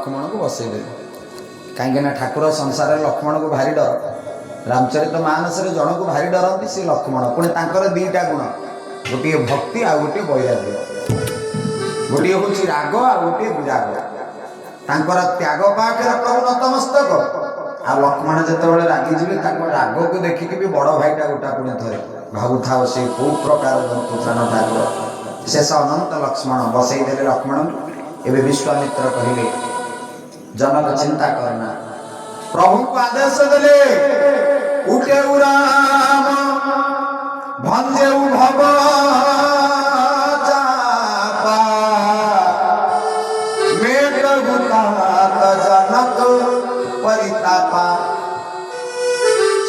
लक्ष्मण को बसईदे कहीं ठाकुर संसार लक्ष्मण को भारी डर रामचरित मानस जन को भारी डरती सी लक्ष्मण पुणी दीटा गुण गोटे भक्ति आ गोटे वैराग्य गोटे हूँ राग आ गोटे विराग त्याग पाखे प्रभु नतमस्तक आ लक्ष्मण जो रागिजी राग को देखिकी भी बड़ भाईटा गोटा पुणी थे भावुथा से कौ प्रकार जंतुत्राण ठाकुर शेष अनंत लक्ष्मण बसईदे लक्ष्मण एवं विश्वामित्र कहले जनक चिंता करना प्रभु को आदेश देले उठे राम भंजे भव चापा मेघ गुतात जनक परितापा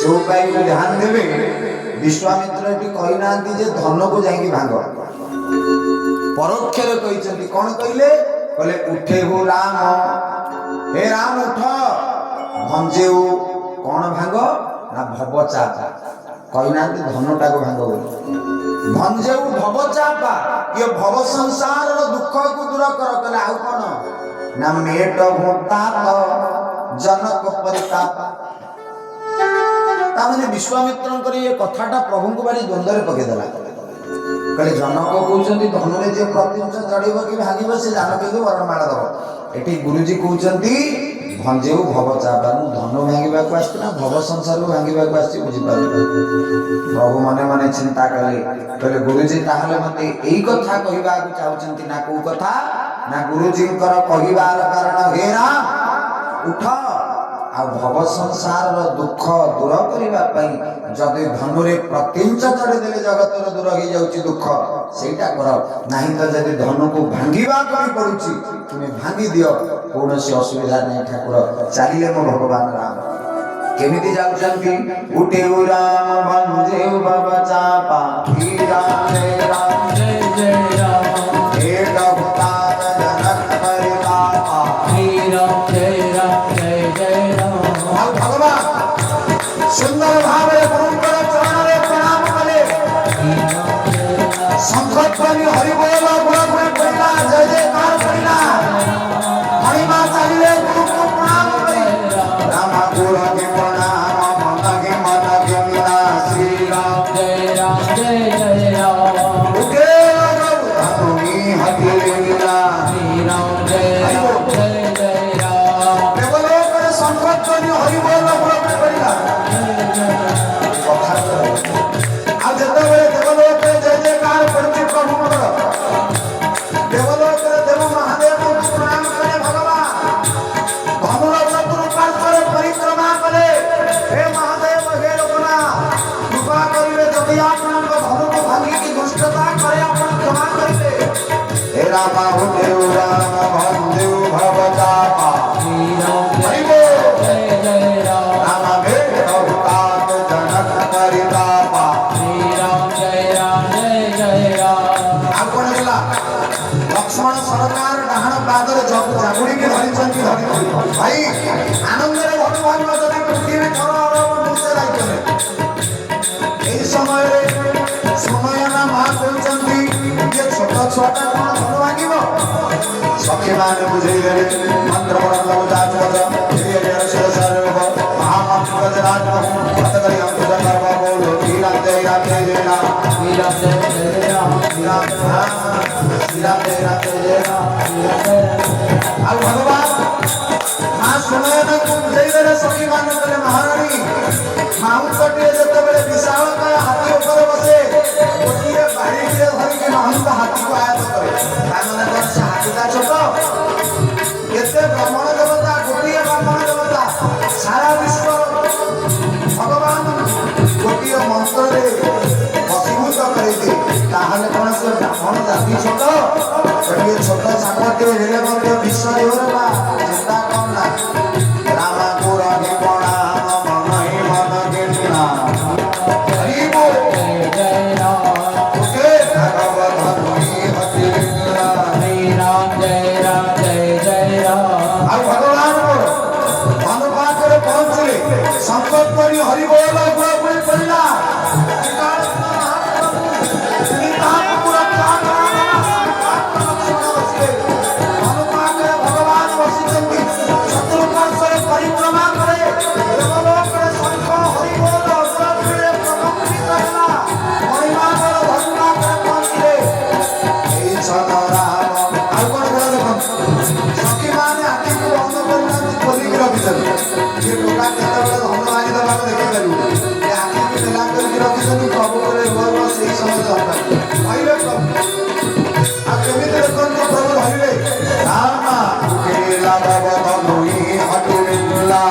जो भाई ध्यान देवे विश्वामित्र कही ना धन को जाकि भांग परोक्षर कहते कौन कहले कहले उठे हो राम हे राम उठ भंजेऊ कौन भांग ना भव चापा कहना धनटा को भांग भंजेऊ भव चापा ये भव संसार दुख को दूर कर कहले आउ कौन ना मेट घोटाप जनक परिताप ताने विश्वामित्र ये कथाटा प्रभु को भारी द्वंद्व में पकईदेला कहले जनक कहते धनुरे जे प्रत्युष चढ़ब कि भांग से जानकी को वरमाला दब ये गुरुजी कहते भंजेऊ भव चापा धन भांगा को आसना भव संसार को भांगा को आसी बुझीपार प्रभु मने मने चिंता कले कहले गुरुजी ताहले मते एई कथा कहबा को चाहउचंती ना को कथा ना गुरुजी कहबार कारण हे राम उठ आ भव संसार दुख दूर करने जदि धनुरे प्रत्यंच चढ़ीदे जगत दूर हो जाऊँ दुख सेटा कर नहीं तो जब धनु को भांगा भी पड़ू तुम्हें भांगी दियो कौन असुविधा नहीं ठाकुर चलिए मो भगवान राम केमिति जाउछंती उठे राम भंजे भव चापा राम जय जय राम हे अवतार जनक परितापा राम जय जय राम भगवान सुंदर भाव चरण में प्रणाम कले शंखध्वनि हरि बोल गुण कहिला जय जयकार कहिला हरिमा चलिले गुरु को प्रणाम करी राम गुरु के प्रणाम मन के मीना श्री राम जय जय राम उठे धनुनी हति लीला श्री राम जय जय राम देवलोक में शंखध्वनि हरि बोल गुण कहिला आज देवलोक जय जयकार पड़ती प्रभु देवलोक देव महादेव को प्रणाम करे भगवान धनुर पार्श्व परिक्रमा करे हे महादेव हे लोकना कृपा करिवे जदि आपन धनु को भांगी की दुष्टता करे आपन क्षमा करिवे हे राम देव राम भंदेव भव चापा हरि बोल जय जय राम भेट अवतार जनक परितापा लक्ष्मण सरकार डाहाण पादर जागुड़ी के धरी भाई आनंद भगवान पृथ्वी समय समय ना माँ कहते ये छोट छुआटा कौन धन मांग सखी मैंने बुझे मंत्र भगवान माँ समय बुझे सखी मान महाराणी माऊ कटे जो विशाल हाथी ऊपर बसे गोटे बाड़ी धरिक महंत हाथी को आयत करे हाथीटा छोट केते ब्राह्मण देवता गोटे ब्राह्मण देवता सारा विश्व भगवान गोटे मंत्र वशीभूत करते कौन से ब्राह्मण जाति छोट छोट सांगटे विश्व देवता चिंता कौन ना राम गुरु प्रणाम मन के हरि बोल जय राम भगवत हति राम जय जय राम और भगवान धन पाकर पहुंचले संकट करी हरि बोल गुण पड़ला भगवान वसिष्ठ भवतनुई हटुला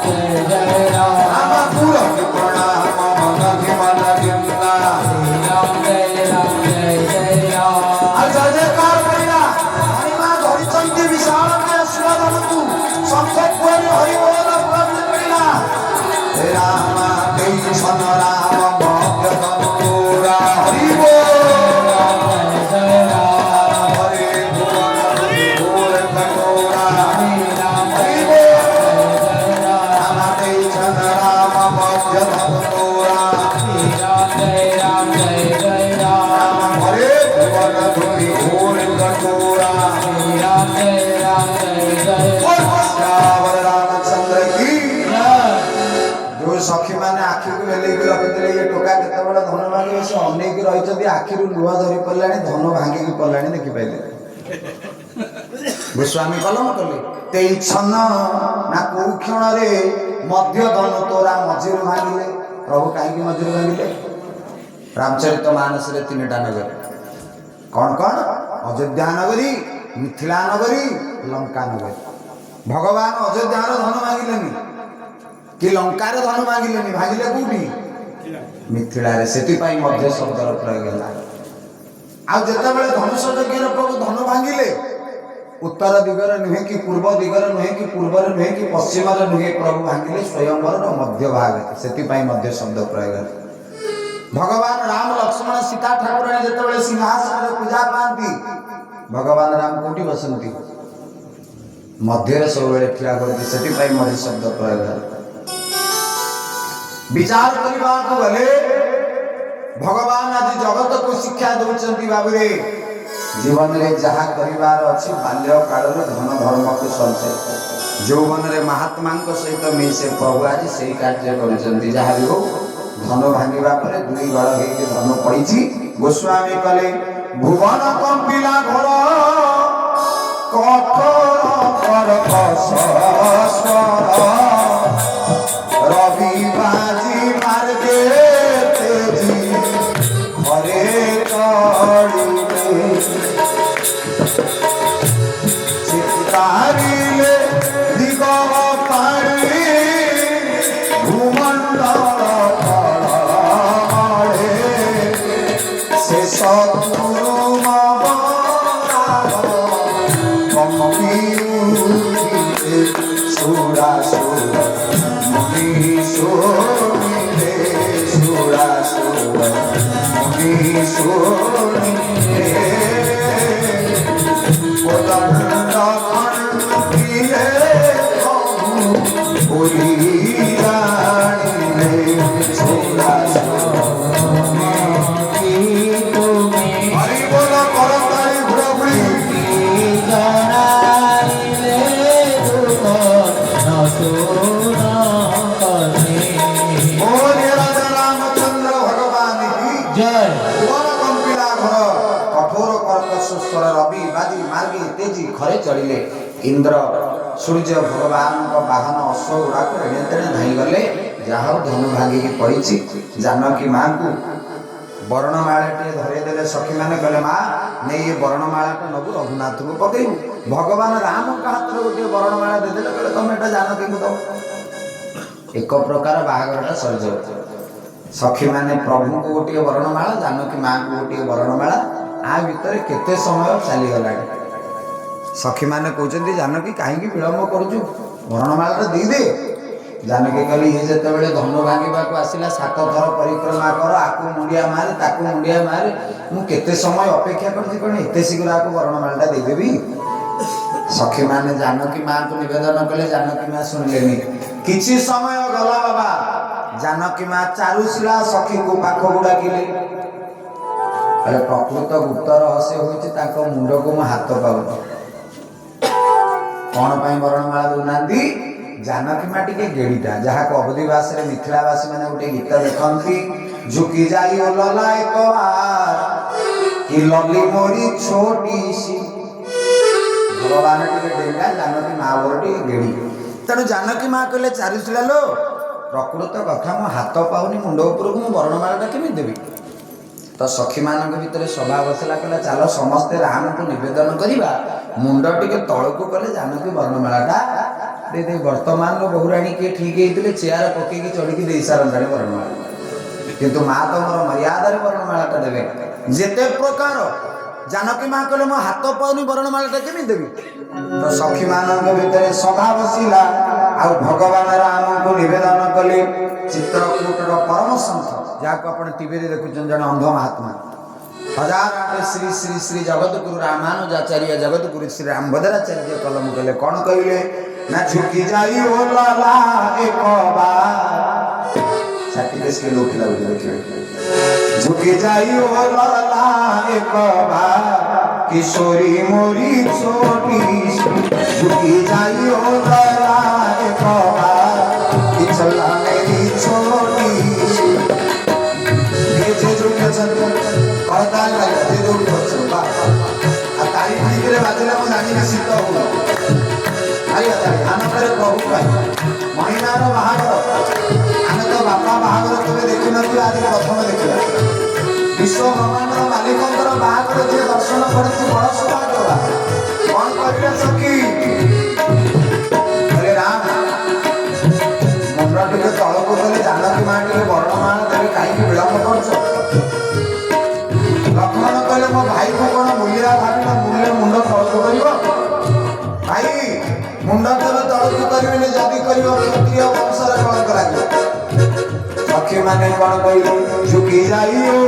राम पुरहि प्रणाम मनहि मन जिंदा अच्छा जयकार करिया हरिमा धरिचंती विशाल के सुरधनु संसपुरी हरि बोल प्रभु करिया राम देई सन राम भक्त तनुरा हरि बोल सखी मैंने आखि को हेल्ले रखी ये टोका केत बड़ा धन भांगे से अनेक रही आखि लुह धरी पड़ा धन भांगिकी पड़ा देखिपारे गोस्वामी कलम कले तेई छन ना कौ क्षण मध्य धन तोरा मझिर भांगिले प्रभु कहीं मझिर भांगिले रामचरित मानस तीनटा नगर कौन कौन अयोध्या नगरी मिथिला नगरी लंका नगरी भगवान अयोध्यार धन मांगिलेनी कि लंकार धन मांगिलेनी भांगिले कौटी मिथिला से मध्य शब्दर प्रयोग है आ जिते धनुष यज्ञ प्रभु धन भांगिले उत्तर दिगरे नुहे कि पूर्व दिगरे नुहे कि पूर्व नुहे कि पश्चिम नुहे प्रभु भांगिले स्वयंवर मध्य भाग से मध्य शब्द प्रयोग है भगवान राम लक्ष्मण सीता ठाकुर जिते सिंहासन पूजा पाती भगवान राम कौटी बसंती मध्य सब ठिया करती से मध्य शब्द प्रयोग है विचार करने को गले भगवान आज जगत को शिक्षा दौरान बाबू जीवन में जहाँ करार अच्छी बाल्य काल धन धर्म को संचय यौवन में महात्मा सहित मिसे प्रभु आज से कार्य कर हो धन भांगा पर दुई गड़ हो धन पड़ी गोस्वामी कले भुवन कंपिला घर कठोर रवि बाजी मार के तेजी घरे चितारिले दिग पाड़ी भूमंडल से सुरा सुरा मुनि सोनिले सुरा सुरा मुनि सोनिले कोदंड खंडिले पुरी रानीले सुरा सुरा हरि बोल करताली घुराघुरी रामचंद्र भगवान की जय कंपिला घर कठोर कर्कश स्वर रवि बाजी मार्गी तेजी घरे चढ़िले इंद्र सूर्य भगवान बाहन अश्व गुड़ाक एणे तेणे धाई गले जहाँ धन भांगिकी पड़ी जानकी माँ को वर्णमाला टे धरेदेले सखी मैंने कहले माँ नहीं ये वर्णमाला नबू रघुनाथ को पकड़ू भगवान राम का हाथ में गोटे वर्णमाला देदेले कहले तुम एटा जानकी को दो एक प्रकार बाहागरटा सरी जाऊ सखी मैंने प्रभु को गोटे वर्णमाला जानकी माँ को गोटे वर्णमाला आ भितर केते समय चलीगला सखी मैंने कहते जानकी कहीं विलम्ब करुचु वर्णमाला दे जानकी कहली ये जिते बड़े धन भांगा आसला 7 थर परिक्रमा कर आकु मुंडिया मारे ताकू मुंडिया मारे मुझे समय अपेक्षा करती कौन एत शीघ्र आपको वर्णमाला देदेवी सखी मैंने जानकी माँ को निवेदन कले जानकी माँ शुणिले किसी समय गला बाबा जानकी माँ चारुशिला सखी को पाख को डाकिले अरे प्रकृत गुप्त रहस्य हो मुंड को मो हाथ पाऊँ कौन पर वर्णमाला दूना जानकी माँ टे गेड़ीटा जहाँ को अवधिवास मिथिलावासी मैंने गोटे गीत देखती झुकी जाई लला एक बार कि लली मोरी छोटी सी भगवान टे डेंगा जानकी माँ बोर टे गेड़ी तेणु जानकी माँ कहले चारुशिला लो प्रकृत कथा मो हाथ पाऊनी मुंड उपरक मु वर्णमाला केमी देवी तो सखी मान भितर सभा बसला कहला चलो समस्ते राम को निवेदन करवा मुंड टिके तलक कले जानकी वर्णमाला दे वर्तमान बहुराणी किए ठीक होते चेयर पकईकी चढ़ी दे सारे वर्णमाला किंतु माँ तो मोर मर्यादा वर्णमाला देवे जेते प्रकार जानकी माँ कहले मो हाथ पाऊनी वर्णमाला केमी देवी तो सखी मान भितर सभा बसिला आ भगवान राम को निवेदन कले चित्रकूटर परम सन्थ जहाँ आप टीवी देखुं जन अंध महात्मा 1008 श्री श्री श्री जगतगुरु रामानुजाचार्य जगतगुरु श्री रामभद्राचार्य कलम कले कौन कहले ना झुकी जाई ओ लाला एक बार सर्टिफिकेट के लोग खिला देखिए झुकी जाई ओ लाला एक बार किशोरी मोरी छोटी झुकी जाई ओ लाला एक बार कि चला मेरी छोटी ये जो चंद्र कहता है जे जो बच्चों बा आ तारी ठीक रे बाजला को जानी निश्चित हो अरे अरे आना पर प्रभु भाई महिनार बाहागर आने तो बापा बाहागर तबे देखि न आज प्रथम देखिला विश्व ब्रह्मांडर मालिकंकर बाहागर जे दर्शन करछि बड़ सौभाग्य कौन करिले सखी अरे राम मुंडा टिके तळको गले जानकी मां टिके वर्णमाला देवे काई विलंब करछ लक्ष्मण कहले मो भाई को कौन मूल्य भाविना मूल्य मुंड तळको करिवो भाई मुंड तब तळको करिवेनी जदी करिवो क्षत्रिय वंशर कलंक लागिवो सखी माने कौन कहले झुकी जाइयो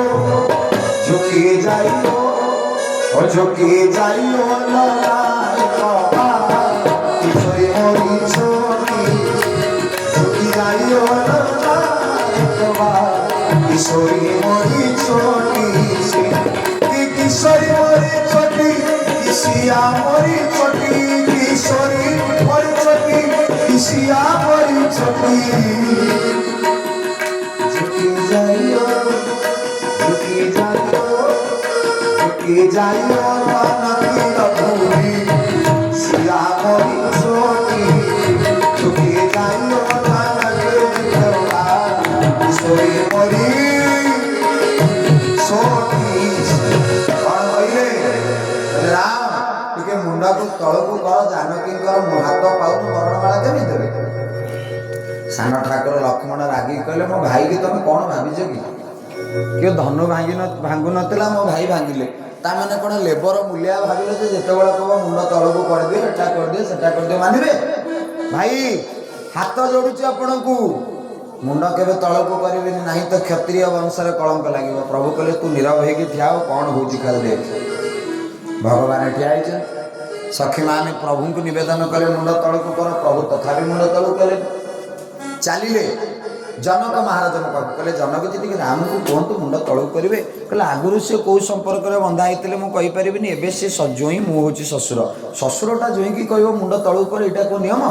ओ झुकी जाइयो लाला किशोरी मोरी छोटी झुकी जाइयो लाला किशोरी मोरी छोटी किशोरी मोरी छोटी किसिया मोरी छोटी किशोरी मोरी छोटी किसिया मोरी छोटी झुकी जाइयो जानकी रघुरी सिया मोरी छोटी झुकी जाइयो जानकी रघुरा किशोरी मोरी मुंडा को तलक कर जानकी हाथ पाऊन वर्णमाला केमी देवे सान ठाकुर लक्ष्मण रागी कहले मो भाई की तुम कौन भाविज कि धनु भांगु नथिला मो भाई भांगिले ता माने कोन लेबर मूल्य भाविले जे जेतेबेला कहबो मुंड तलक कर दिए एटा कर दिए सेटा कर दिए मानिबे भाई हाथ जोडुची आपनकू मुंड केबे तलक करिवेनी नाही तो क्षत्रिय वंशरे कलंक लागिवो प्रभु कहले तू नीरव हेकी ठिया कौन होची कर दे भगवान ठिया आइछ सखी माने प्रभु को निवेदन कले मुंड तलक कर प्रभु तथापि मुंड तलक कले चलिले जनक महाराज कहले जनक जी राम को कहतु मुंड तलक करेंगे कहले आगुरी से कौ संपर्क में बंधा होते मुझे पारि एवं सी जोई मुझे शशुर शशुरटा जोई की कह मुंड तलक कर यहाँ को नियम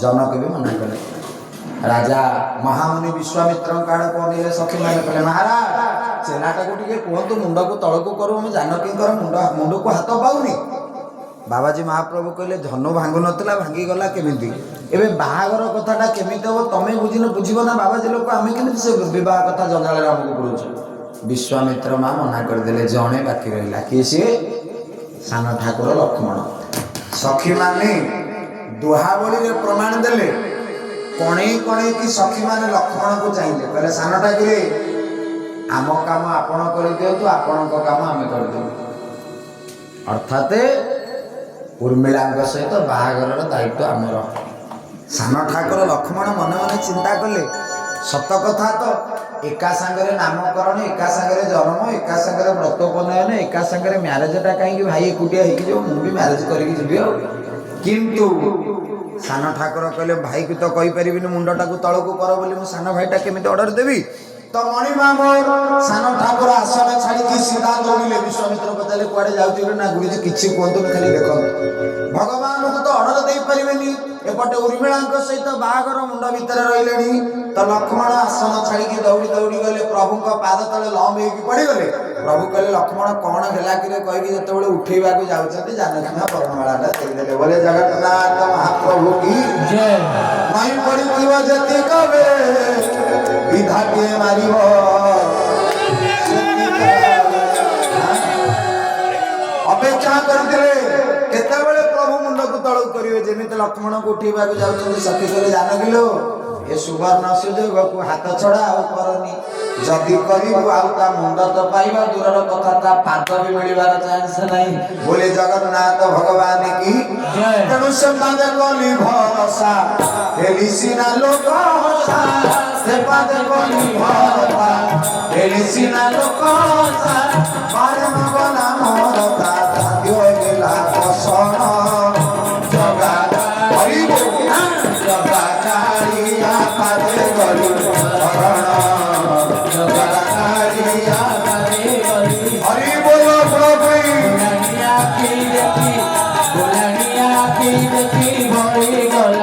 जनक भी मना कले राजा महामुनि विश्वामित्र काड़ कहले सखी मैंने कहले महाराज चेलाटा को कहतु मुंड को तलक करूँ जानकी मुंड को हाथ पाऊनी बाबाजी महाप्रभु कहले धनु भांगु नथिला भांगी गला केमिति एबे बाहागर कथाटा केमिति हो तमे बुझिबो ना बाबाजी लोक आमे केमिति से विवाह कथा जंजाले हमको पड़ुछ विश्वामित्र मां मना कर देले जणे बाकी रहिला कि से सान ठाकुर लक्ष्मण सखी माने दुहावली रे प्रमाण देले कोणे कोणे की सखी माने लक्ष्मण को चाहिए कहले सान ठाकुर आम काम आपण कर दियंतु आपण को काम आमे कर दियंतु अर्थात उर्मिला सहित बाहागर दायित्व आमर सान ठाकुर लक्ष्मण मन मन चिंता कले सत कथा तो एका सांगरे नामकरण एका सांगरे जन्म एका सांगरे व्रतोपनयन एका सांगरे म्यारेजटा कहीं भाई एकुटिया हो मुझे म्यारेज करके जी किंतु सान ठाकुर कहले भाई को तो कही पारिबिनी मुंडटा को तलक कर बोली मो सान भाईटा केमिति ऑर्डर देवी तो मणिमा मोर सान ठाकुर आसन छाड़ी सीधा दौड़िले विश्वामित्र पचारे कुआडे जाउछि ना गुरुजी किछि कहतु खाली देखो भगवान को तो ऑर्डर दे पारिबेनी एपटे उर्मिला सहित बाहागर मुंड भितर रही तो लक्ष्मण आसन छाड़ी दौड़ी दौड़ी गले प्रभु पाद तले लंब होगी पड़गले प्रभु कहले लक्ष्मण कौन है कि कहीकि जो उठेवा जाऊँच जानकी वर्णमाला देदेले बोले जगन्नाथ महाप्रभु की जय नहीं पड़ी जति कबे विधा के मारिब अपेक्षा करते ଯେତେବେଳେ ପ୍ରଭୁ ମୁଣ୍ଡକୁ ତଳକୁ କରିବେ ଯେମିତି ଲକ୍ଷ୍ମଣକୁ ଉଠେଇବାକୁ ଯାଉଛନ୍ତି ସଖୀ କହିଲେ ଜାନକିଲୋ ଏ ସୁବର୍ଣ୍ଣ ସୁଯୋଗକୁ ହାତ ଛଡା ଆଉ କରନି ଯଦି କରିବୁ ଆଉ ତା ମୁଣ୍ଡ ତ ପାଇବା ଦୂରର କଥା ତା ପାଦ ବି ମିଳିବାର ଚାନ୍ସ ନାହିଁ ବୋଲେ ଜଗନ୍ନାଥ ଭଗବାନ କି ତେଣୁ ସେମାନେ କଲି ଭରସା ହେଲି ସିନା ଲୋକ ହସା ସେ ପାଦେ କଲି ଭରସା ହେଲି ସିନା ଲୋକ ହସା ମାରେ ମଗଲା ମୋର ତା ଖାଦ୍ୟ ଗେଲା କଷଣ ଜଗା ହରିବ ଜଗା କାଳିଆ ପାଦେ ଗଲି ଶରଣ ଜଗା କାଳିଆ ପାଦେ ଗଲି ହରି ବୋଲ ପ୍ରଭୁ গোলানিয়া কি দেখি ভরে গল